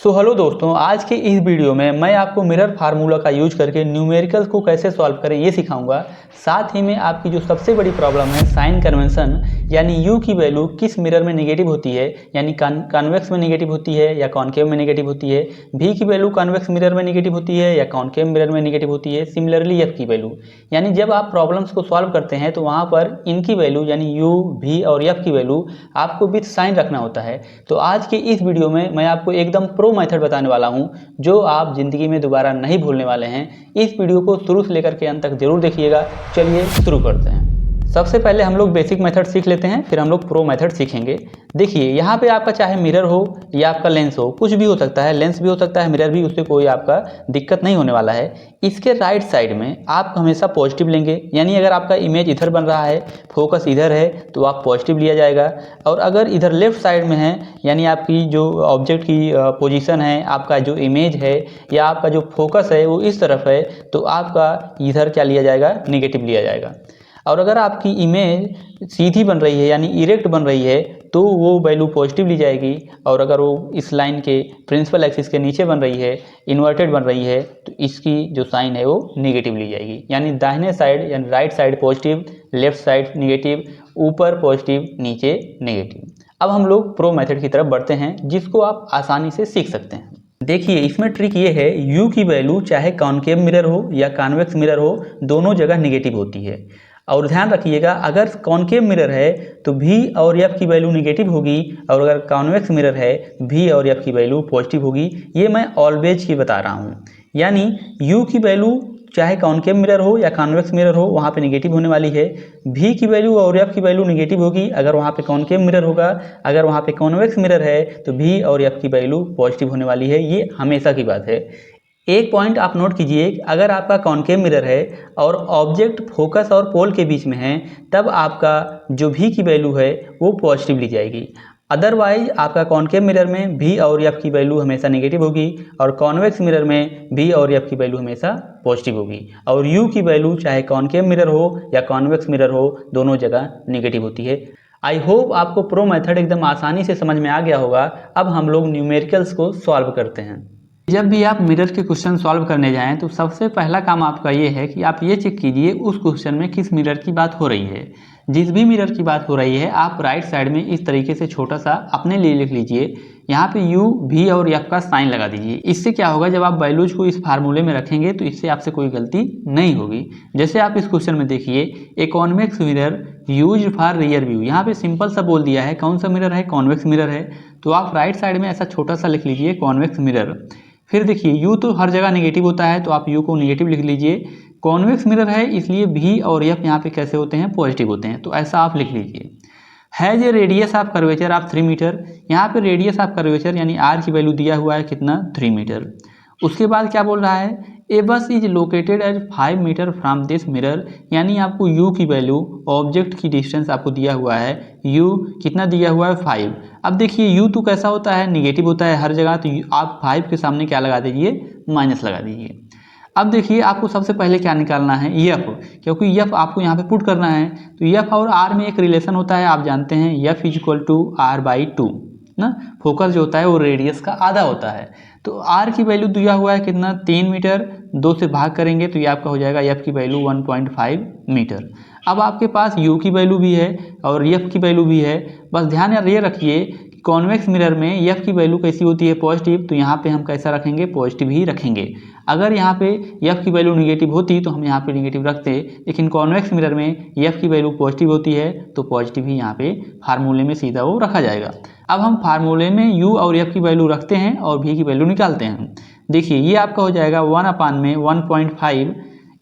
Hello दोस्तों, आज के इस वीडियो में मैं आपको मिरर फार्मूला का यूज करके न्यूमेरिकल्स को कैसे सॉल्व करें ये सिखाऊंगा। साथ ही में आपकी जो सबसे बड़ी प्रॉब्लम है साइन कन्वेंशन, यानी यू की वैल्यू किस मिरर में नेगेटिव होती है, यानी कॉन्वेक्स में नेगेटिव होती है या कॉनकेव में नेगेटिव होती है। भी की वैल्यू कॉन्वेक्स मिरर में नेगेटिव होती है या कॉनकेव मिरर में नेगेटिव होती है। सिमिलरली एफ की वैल्यू, यानी जब आप प्रॉब्लम्स को सॉल्व करते हैं तो वहाँ पर इनकी वैल्यू यानी यू, भी और एफ की वैल्यू आपको विथ साइन रखना होता है। तो आज के इस वीडियो में मैं आपको एकदम प्रो मेथड बताने वाला हूं जो आप जिंदगी में दोबारा नहीं भूलने वाले हैं। इस वीडियो को शुरू से लेकर के अंत तक जरूर देखिएगा। चलिए शुरू करते हैं। सबसे पहले हम लोग बेसिक मेथड सीख लेते हैं, फिर हम लोग प्रो मेथड सीखेंगे। देखिए यहाँ पे आपका चाहे मिरर हो या आपका लेंस हो, कुछ भी हो सकता है, लेंस भी हो सकता है, मिरर भी, उससे कोई आपका दिक्कत नहीं होने वाला है। इसके राइट साइड में आप हमेशा पॉजिटिव लेंगे, यानी अगर आपका इमेज इधर बन रहा है, फोकस इधर है, तो आप पॉजिटिव लिया जाएगा। और अगर इधर लेफ्ट साइड में है, यानी आपकी जो ऑब्जेक्ट की पोजीशन है, आपका जो इमेज है या आपका जो फोकस है वो इस तरफ है, तो आपका इधर क्या लिया जाएगा, नेगेटिव लिया जाएगा। और अगर आपकी इमेज सीधी बन रही है यानी इरेक्ट बन रही है तो वो वैल्यू पॉजिटिव ली जाएगी। और अगर वो इस लाइन के प्रिंसिपल एक्सिस के नीचे बन रही है, इन्वर्टेड बन रही है, तो इसकी जो साइन है वो नेगेटिव ली जाएगी। यानी दाहिने साइड यानी right side positive, left side negative, ऊपर पॉजिटिव, नीचे नेगेटिव। अब हम लोग प्रो मेथड की तरफ बढ़ते हैं जिसको आप आसानी से सीख सकते हैं। देखिए इसमें ट्रिक ये है, यू की वैल्यू चाहे कॉनकेव मिरर हो या कॉन्वेक्स मिरर हो, दोनों जगह नेगेटिव होती है। और ध्यान रखिएगा, अगर कॉनकेव मिरर है तो भी और एफ की वैल्यू नेगेटिव होगी, और अगर कॉन्वेक्स मिरर है भी और एफ की वैल्यू पॉजिटिव होगी। ये मैं ऑलवेज की बता रहा हूँ, यानी यू की वैल्यू चाहे कॉनकेव मिरर हो या कॉन्वेक्स मिरर हो वहाँ पे नेगेटिव होने वाली है। भी की वैल्यू और एफ की वैल्यू नेगेटिव होगी अगर वहाँ पे कॉनकेव मिरर होगा। अगर वहाँ पे कॉन्वेक्स मिरर है तो भी और एफ की वैल्यू पॉजिटिव होने वाली है। ये हमेशा की बात है। एक पॉइंट आप नोट कीजिए, अगर आपका कॉनकेव मिरर है और ऑब्जेक्ट फोकस और पोल के बीच में है, तब आपका जो भी की वैल्यू है वो पॉजिटिव ली जाएगी। अदरवाइज आपका कॉनकेव मिरर में भी और एफ की वैल्यू हमेशा नेगेटिव होगी, और कॉन्वेक्स मिरर में भी और एफ की वैल्यू हमेशा पॉजिटिव होगी। और यू की वैल्यू चाहे कॉनकेव मिरर हो या कॉन्वेक्स मिरर हो, दोनों जगह नेगेटिव होती है। आई होप आपको प्रो मेथड एकदम आसानी से समझ में आ गया होगा। अब हम लोग न्यूमेरिकल्स को सॉल्व करते हैं। जब भी आप मिरर के क्वेश्चन सॉल्व करने जाएं तो सबसे पहला काम आपका ये है कि आप ये चेक कीजिए उस क्वेश्चन में किस मिरर की बात हो रही है। जिस भी मिरर की बात हो रही है आप राइट साइड में इस तरीके से छोटा सा अपने लिए लिख लीजिए। यहाँ पे यू, भी और एफ का साइन लगा दीजिए। इससे क्या होगा, जब आप वैल्यूज को इस फार्मूले में रखेंगे तो इससे आपसे कोई गलती नहीं होगी। जैसे आप इस क्वेश्चन में देखिए, a convex mirror use for rear view. यहाँ पे सिंपल सा बोल दिया है, कौन सा मिरर है, कॉन्वेक्स मिरर है। तो आप राइट साइड में ऐसा छोटा सा लिख लीजिए कॉन्वेक्स मिरर। फिर देखिए यू तो हर जगह नेगेटिव होता है तो आप यू को नेगेटिव लिख लीजिए। कॉन्वेक्स मिरर है इसलिए भी और एफ यहाँ पे कैसे होते हैं, पॉजिटिव होते हैं, तो ऐसा आप लिख लीजिए। Has a radius of curvature of 3 metre. यहाँ पे रेडियस ऑफ कर्वेचर यानी आर की वैल्यू दिया हुआ है कितना, 3 मीटर। उसके बाद क्या बोल रहा है, a bus is located at 5 metre from this mirror. यानी आपको यू की वैल्यू, ऑब्जेक्ट की डिस्टेंस आपको दिया हुआ है, यू कितना दिया हुआ है, 5। अब देखिए यू तो कैसा होता है, नेगेटिव होता है हर जगह, तो आप 5 के सामने क्या लगा दीजिए, माइनस लगा दीजिए। अब देखिए आपको सबसे पहले क्या निकालना है, एफ, क्योंकि एफ आपको यहाँ पे पुट करना है। तो एफ और आर में एक रिलेशन होता है, आप जानते हैं, F is equal to R by 2 ना। फोकस जो होता है वो रेडियस का आधा होता है। तो आर की वैल्यू दिया हुआ है कितना, 3 मीटर। 2 से भाग करेंगे तो ये आपका हो जाएगा एफ की वैल्यू 1.5 मीटर। अब आपके पास यू की वैल्यू भी है और एफ की वैल्यू भी है। बस ध्यान ये रखिए कि कॉन्वेक्स मिरर में एफ की वैल्यू कैसी होती है, पॉजिटिव, तो यहाँ पे हम कैसा रखेंगे, पॉजिटिव ही रखेंगे। अगर यहाँ पे एफ की वैल्यू निगेटिव होती तो हम यहाँ पे निगेटिव रखते, लेकिन कॉन्वेक्स मिरर में एफ की वैल्यू पॉजिटिव होती है तो पॉजिटिव ही यहाँ पे फार्मूले में सीधा वो रखा जाएगा। अब हम फार्मूले में यू और एफ की वैल्यू रखते हैं और भी की वैल्यू निकालते हैं। देखिए ये आपका हो जाएगा 1/1.5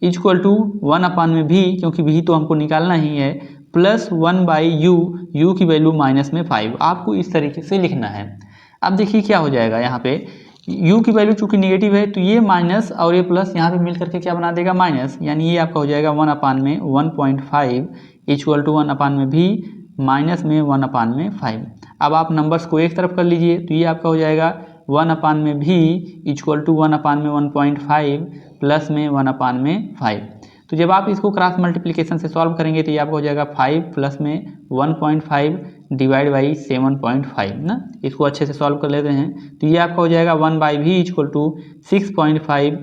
इक्वल टू 1/में भी, क्योंकि भी तो हमको निकालना ही है, प्लस 1/यू, यू की वैल्यू माइनस में 5। आपको इस तरीके से लिखना है। अब देखिए क्या हो जाएगा, यहाँ पे u की वैल्यू चूंकि नेगेटिव है तो ये माइनस और ये प्लस यहाँ पे मिल करके क्या बना देगा, माइनस। यानी ये आपका हो जाएगा 1/1.5 इक्वल टू 1/में भी माइनस में 1/5। अब आप नंबर्स को एक तरफ कर लीजिए तो ये आपका हो जाएगा 1/में भी इक्वल टू 1/1.5 प्लस में 1/5। तो जब आप इसको क्रॉस मल्टीप्लिकेशन से सॉल्व करेंगे तो ये आपका हो जाएगा 5 प्लस में 1.5 डिवाइड बाई 7.5 ना। इसको अच्छे से सॉल्व कर लेते हैं तो ये आपका हो जाएगा 1/v इक्वल टू 6.5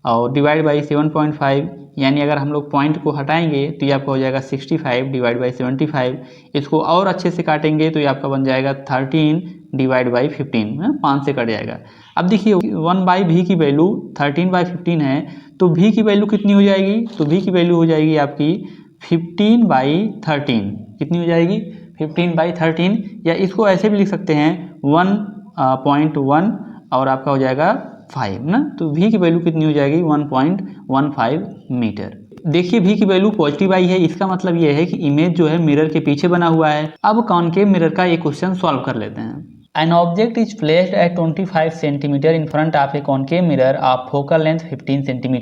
और डिवाइड बाई 7.5, यानी अगर हम लोग पॉइंट को हटाएंगे तो ये आपका हो जाएगा 65 डिवाइड बाई 75। इसको और अच्छे से काटेंगे तो ये आपका बन जाएगा 13 डिवाइड बाई 15, 5 से कट जाएगा। अब देखिए 1/v की वैल्यू 13/15 है तो v की वैल्यू कितनी हो जाएगी, तो v की वैल्यू हो जाएगी आपकी 15/13। कितनी हो जाएगी 15/13, या इसको ऐसे भी लिख सकते हैं 1.1 और आपका हो जाएगा 5 ना। तो v की वैल्यू कितनी हो जाएगी 1.15 मीटर। देखिए v की वैल्यू पॉजिटिव आई है, इसका मतलब ये है कि इमेज जो है मिरर के पीछे बना हुआ है। अब कॉनकेव मिरर का ये क्वेश्चन सॉल्व कर लेते हैं। An object is placed at 25 cm in front of a concave mirror of focal length 15 cm।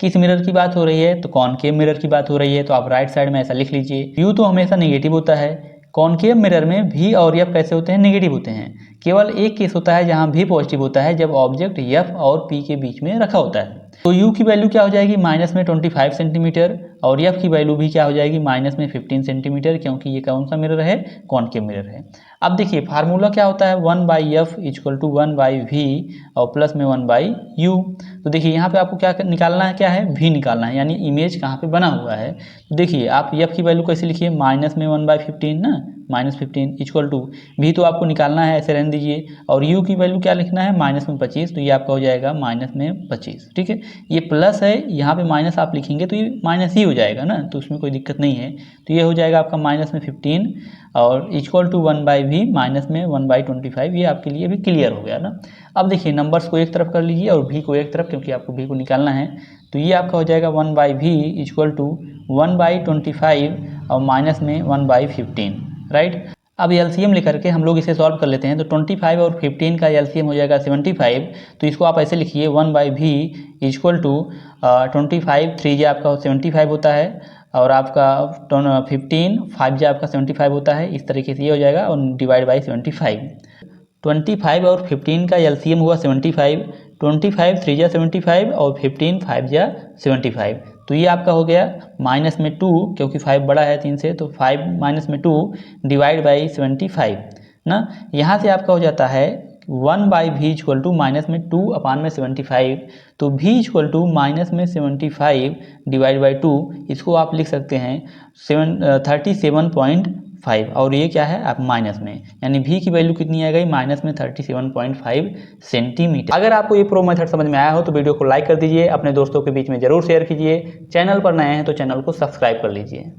किस मिरर की बात हो रही है, तो कॉनकेव मिरर की बात हो रही है। तो आप राइट साइड में ऐसा लिख लीजिए, व्यू तो हमेशा नेगेटिव होता है। कॉनकेव मिरर में v और f कैसे होते हैं, नेगेटिव होते हैं। केवल एक केस होता है जहां v पॉजिटिव होता है, जब ऑब्जेक्ट f और p के बीच में रखा होता है। तो u की वैल्यू क्या हो जाएगी माइनस में 25 सेंटीमीटर और f की वैल्यू भी क्या हो जाएगी माइनस में 15 सेंटीमीटर, क्योंकि ये कौन सा मिरर है, कॉनकेव मिरर है। अब देखिए फार्मूला क्या होता है 1/f इक्वल टू 1/v और प्लस में 1/u। तो देखिए यहाँ पे आपको क्या निकालना है, क्या है v निकालना है, यानी इमेज कहाँ पे बना हुआ है। तो देखिए आप f की वैल्यू कैसे लिखिए माइनस में 1/15 ना, -15 इक्वल टू v तो आपको निकालना है, ऐसे रहने दीजिए। और u की वैल्यू क्या लिखना है माइनस में 25, तो ये आपका हो जाएगा माइनस में 25। ठीक है, ये प्लस है, यहाँ पे माइनस आप लिखेंगे तो ये माइनस ही हो जाएगा ना, तो उसमें कोई दिक्कत नहीं है। तो ये हो जाएगा आपका माइनस में 15 और इक्वल टू 1/v माइनस में 1/25। ये आपके लिए भी क्लियर हो गया ना। अब देखिए नंबर्स को एक तरफ कर लीजिए और v को एक तरफ, क्योंकि आपको v को निकालना है। तो ये आपका हो जाएगा 1/v इक्वल टू 1/25 और माइनस में 1/15, राइट। अब एलसीएम लेकर के हम लोग इसे सॉल्व कर लेते हैं। तो 25 और 15 का एलसीएम हो जाएगा 75। तो इसको आप ऐसे लिखिए 1/v इक्वल टू 25 3 आपका 75 होता है और आपका 15 5 जो आपका 75 होता है। इस तरीके से ये हो जाएगा और डिवाइड बाई 75। 25 और 15 का एलसीएम हुआ 75, 25 3 75 और 15 5 75। तो ये आपका हो गया माइनस में 2, क्योंकि 5 बड़ा है 3 से, तो 5 माइनस में 2 डिवाइड बाई 75 ना। यहाँ से आपका हो जाता है 1/v इक्वल टू माइनस में 2 अपान में 75। तो v इक्वल टू माइनस में 75 डिवाइड बाई 2, इसको आप लिख सकते हैं 37.5 और ये क्या है आप माइनस में, यानी v की वैल्यू कितनी आ गई माइनस में 37.5 सेंटीमीटर। अगर आपको ये प्रो मेथड समझ में आया हो तो वीडियो को लाइक कर दीजिए, अपने दोस्तों के बीच में जरूर शेयर कीजिए। चैनल पर नए हैं तो चैनल को सब्सक्राइब कर लीजिए।